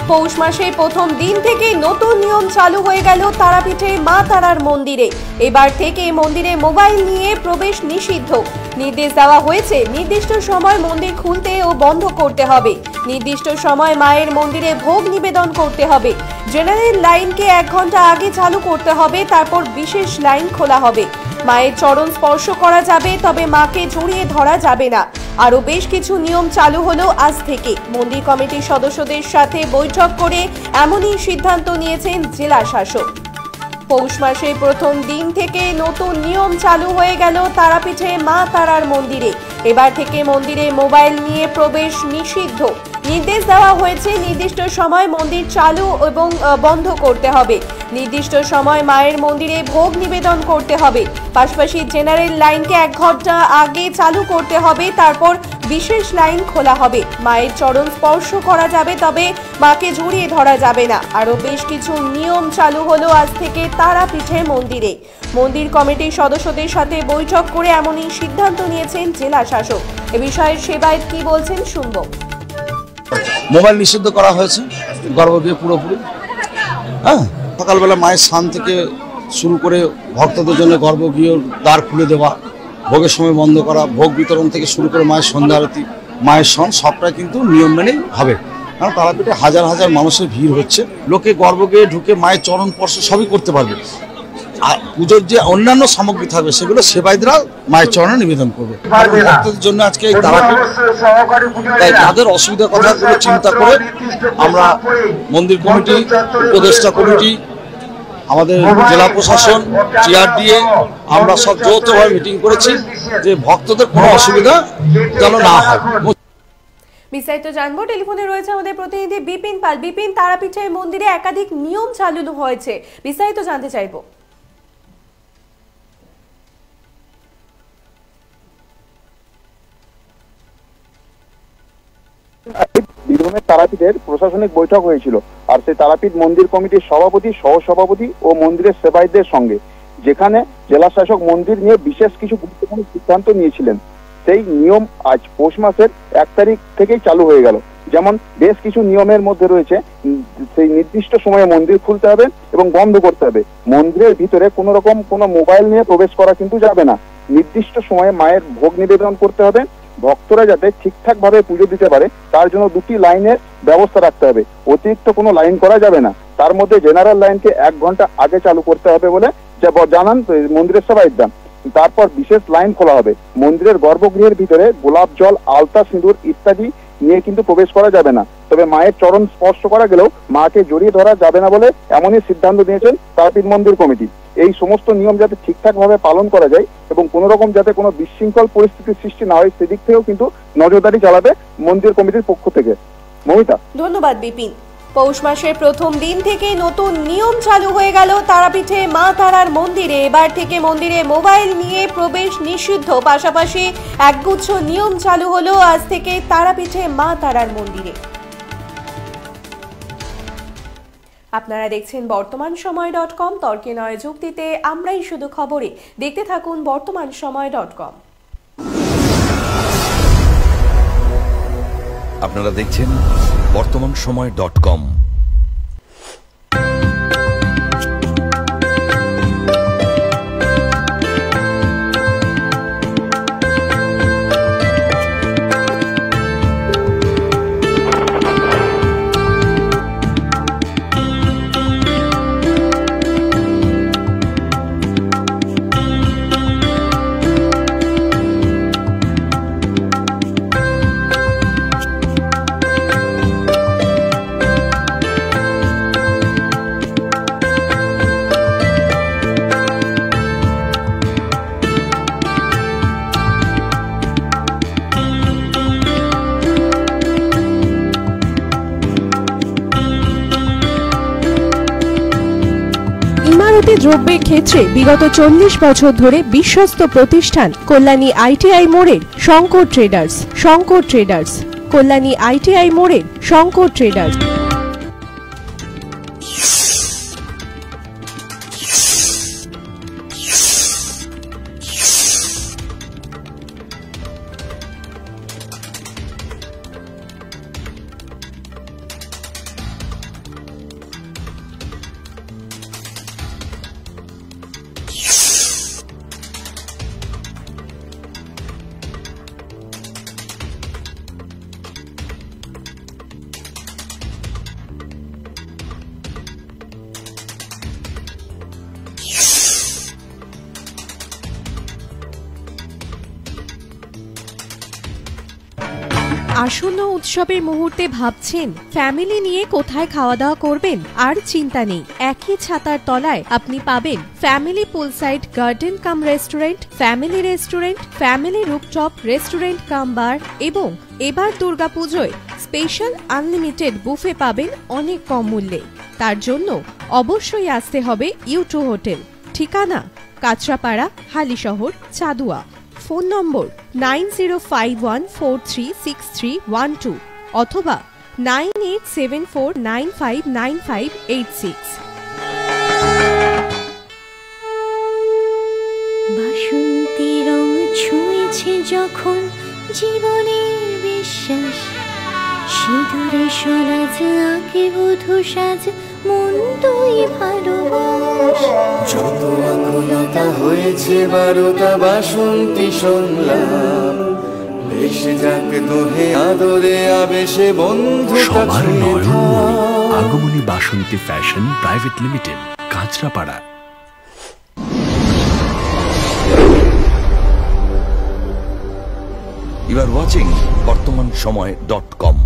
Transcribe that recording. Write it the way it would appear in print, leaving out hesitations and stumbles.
পৌষ মাসের প্রথম দিন থেকে নতুন নিয়ম চালু হয়ে গেল তারাপীঠে মা তারার মন্দিরে। এবার থেকে মন্দিরে মোবাইল নিয়ে প্রবেশ নিষিদ্ধ। নির্দেশ দেওয়া হয়েছে নির্দিষ্ট সময় মন্দির খুলতে ও বন্ধ করতে হবে। নির্দিষ্ট সময় মায়ের মন্দিরে ভোগ নিবেদন করতে হবে। জেনারেল লাইনকে 1 ঘন্টা আগে চালু করতে হবে, তারপর বিশেষ লাইন খোলা হবে। মায়ের চরণ স্পর্শ করা যাবে, তবে মাকে জড়িয়ে ধরা যাবে না। আরো বেশ কিছু নিয়ম চালু হলো আজ থেকে। মন্দির কমিটির সদস্যদের সাথে বৈঠক করে এমনই সিদ্ধান্ত নিয়েছেন জেলা শাসক। পৌষ মাসের প্রথম দিন থেকে নতুন নিয়ম চালু হয়ে গেল তারাপীঠে মা তারার মন্দিরে। এবার থেকে মন্দিরে মোবাইল নিয়ে প্রবেশ নিষিদ্ধ। নির্দেশ দেওয়া হয়েছে নির্দিষ্ট সময় মন্দির চালু এবং বন্ধ করতে হবে। নির্দিষ্ট সময় মায়ের মন্দিরে ভোগ নিবেদন করতে হবে। পাশাপাশি জেনারেল লাইনকে 1 ঘন্টা আগে চালু করতে হবে, তারপর বিশেষ লাইন খোলা হবে। মায়ের চরণ স্পর্শ করা যাবে, তবে মাকে জড়িয়ে ধরা যাবে না। আরো বেশ কিছু নিয়ম চালু হলো আজ থেকে তারাপীঠে মন্দিরে। মন্দির কমিটির সদস্যদের সাথে বৈঠক করে এমনই সিদ্ধান্ত নিয়েছেন জেলা শাসক। এ বিষয়ে সেবায়েত কি বলছেন শুনবো। মোবাইল নিষিদ্ধ করা হয়েছে গর্ভগৃহে পুরোপুরি। সকালবেলা মায়ের স্নান থেকে শুরু করে ভক্তদের জন্য গর্ভগৃহ দ্বার খুলে দেওয়া, ভোগের সময় বন্ধ করা, ভোগ বিতরণ থেকে শুরু করে মায়ের সন্ধ্যা আরতি, মায়ের সন সবটাই কিন্তু নিয়ম মেনেই হবে। কারণ তারাপীঠে হাজার হাজার মানুষের ভিড় হচ্ছে। লোকে গর্ভগৃহে ঢুকে মায়ের চরণ স্পর্শ সবই করতে পারবে। আর পুজোর যে অন্যান্য সামগ্রী থাকবে সেগুলো সেবায়তরা মায়ের চরণে নিবেদন করবে। ভক্তদের জন্য আজকে এই তারাপীঠ, তাই তাদের অসুবিধার কথাগুলো চিন্তা করে আমরা মন্দির কমিটি, উপদেষ্টা কমিটি, আমাদের জেলা প্রশাসন, টিআরডিএ আমরা সব যৌথভাবে মিটিং করেছি যে ভক্তদের কোনো অসুবিধা যেন না হয়। বিস্তারিত জানবো। টেলিফোনে রয়েছে আমাদের প্রতিনিধি বিপিন পাল। বিপিন, তারাপীঠের মন্দিরে একাধিক নিয়ম চালু হয়েছে, বিস্তারিত জানতে চাইবো। বীরভূমের তারাপীঠের প্রশাসনিক বৈঠক হয়েছিল, আর সেই তারাপীঠ মন্দির কমিটির সভাপতি, সহসভাপতি ও মন্দিরের সেবায়তদের সঙ্গে, যেখানে জেলা শাসক মন্দির নিয়ে বিশেষ কিছু গুরুত্বপূর্ণ সিদ্ধান্ত নিয়েছিলেন। সেই নিয়ম আজ পৌষ মাসের 1 তারিখ থেকেই চালু হয়ে গেল। যেমন বেশ কিছু নিয়মের মধ্যে রয়েছে সেই নির্দিষ্ট সময়ে মন্দির খুলতে হবে এবং বন্ধ করতে হবে। মন্দিরের ভিতরে কোনো রকম কোনো মোবাইল নিয়ে প্রবেশ করা কিন্তু যাবে না। নির্দিষ্ট সময়ে মায়ের ভোগ নিবেদন করতে হবে। ভক্তরা যাতে ঠিকঠাক ভাবে পুজো দিতে পারে তার জন্য 2টি লাইনের ব্যবস্থা রাখতে হবে। অতিরিক্ত কোনো লাইন করা যাবে না। তার মধ্যে জেনারেল লাইনকে 1 ঘন্টা আগে চালু করতে হবে বলে জানান মন্দিরের সেবায়তরা। তারপর বিশেষ লাইন খোলা হবে। মন্দিরের গর্ভগৃহের ভিতরে গোলাপ জল, আলতা, সিঁদুর ইত্যাদি নিয়ে কিন্তু প্রবেশ করা যাবে না। তবে মায়ের চরণ স্পর্শ করা গেলেও মাকে জড়িয়ে ধরা যাবে না বলে এমনই সিদ্ধান্ত নিয়েছেন তারাপীঠ মন্দির কমিটি। এই সমস্ত নিয়ম যাতে ঠিকঠাক ভাবে পালন করা যায় এবং কোন রকম যাতে কোনো বিশৃঙ্খল পরিস্থিতির সৃষ্টি না হয় সেদিক থেকেও কিন্তু নজরদারি চালাবে মন্দির কমিটির পক্ষ থেকে। মমিতা, ধন্যবাদ বিপিন। পৌষ মাসের প্রথম দিন থেকে নতুন নিয়ম চালু হয়ে গেল তারাপীঠে মা তারার মন্দিরে। এবার থেকে মন্দিরে মোবাইল নিয়ে প্রবেশ নিষিদ্ধ। পাশাপাশি একগুচ্ছ নিয়ম চালু হলো আজ থেকে তারাপীঠে মা তারার মন্দিরে। আপনারা দেখছেন বর্তমানসময়.com। তর্কে নয় যুক্তিতে আমরাই শুধু খবরে। দেখতে থাকুন বর্তমানসময়.com। আপনারা দেখছেন বর্তমানসময়.com। দ্রব্যের ক্ষেত্রে বিগত 40 বছর ধরে বিশ্বস্ত প্রতিষ্ঠান কল্যাণী আইটিআই মোড়ের শঙ্কর ট্রেডার্স। কল্যাণী আইটিআই মোড়ের শঙ্কর ট্রেডার্স। আসন্ন উৎসবের মুহূর্তে ভাবছেন ফ্যামিলি নিয়ে কোথায় খাওয়া দাওয়া করবেন? আর চিন্তা নেই, একই ছাতার তলায় আপনি পাবেন family poolside garden cum restaurant, family rooftop restaurant cum bar এবং এবার দুর্গাপুজোয় স্পেশাল আনলিমিটেড বুফে পাবেন অনেক কম মূল্যে। তার জন্য অবশ্যই আসতে হবে U2 হোটেল। ঠিকানা কাঁচরাপাড়া, হালিশহর, চাদুয়া। ফোন নম্বর 9051436312 অথবা 9874959586। বাসন্তী রং ছুঁয়েছে যখন জীবনের বিশ্বাস, সিঁদুরে সরাজ আঁকে বধূ সাজ, মন তুই ভালোবাস। যত আকুলতা হয়েছে বারোটা বাসন্তী সংলাপ, ভেসে যাক দোহে আদরে আবেশে বন্ধু সবার Nayanmoni Agomoni Basanti fashion private limited, Kanchrapara. You are watching বর্তমান সময়.com।